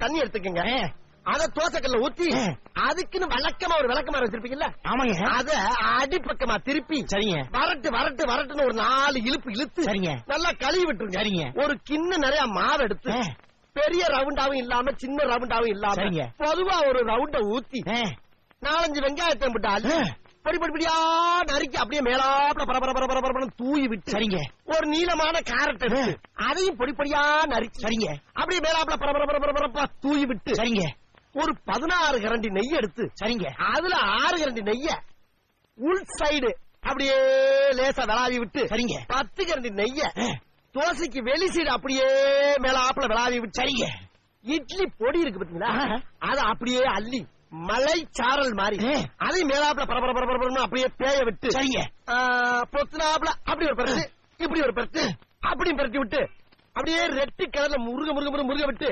தண்ணி எடுத்துக்கங்க. அத தோசைக்கல்ல ஊத்தி அதுக்குன்னு வழக்கமா ஒரு விளக்கமா வச்சிருப்பீங்கல்ல, ஆமாங்க, அத அடிப்பக்கமா திருப்பி சரிங்க வரட்டு வரட்டு வரட்டுன்னு ஒரு 4 இழுப்பு இழுத்து சரிங்க நல்லா கழுவி விட்டுருங்க. சரிங்க. ஒரு கிண்ண நிறைய மாவு எடுத்து பெரிய ரவுண்டாவும் இல்லாம சின்ன ரவுண்டாவும் இல்லாம பொதுவா ஒரு ரவுண்ட ஊத்தி 4-5 வெங்காயத்தை போட்டு பொடி பொடியா நறுக்கி அப்படியே மேலாப்ல பரபர தூவி விட்டு சரிங்க ஒரு நீளமான கேரட் எடுத்து அதையும் பொடி பொடியா நறுக்கி சரிங்க அப்படியே மேலாப்ல பரபர தூவி விட்டு சரிங்க ஒரு 16 கரண்டி நெய் எடுத்து சரிங்க அதுல 6 கரண்டி நெய்ய உள் சைடு அப்படியே லேசா விளாவி விட்டு சரிங்க 10 கரண்டி நெய்ய தோசைக்கு வெளி சைடு அப்படியே மேலாப்ல விளாவி விட்டு சரிங்க இட்லி பொடி இருக்கு பாத்தீங்களா அத அப்படியே அள்ளி மலை சாரல் மாதிரி அதை மேலாப்ல பரபர அப்படியே பேய விட்டு சரிங்க பொத்துனாப்ல அப்படி ஒரு பரட்டு இப்படி ஒரு பரட்டு அப்படி பரட்டி விட்டு அப்படியே ரெட்டு கலர்ல முருக விட்டு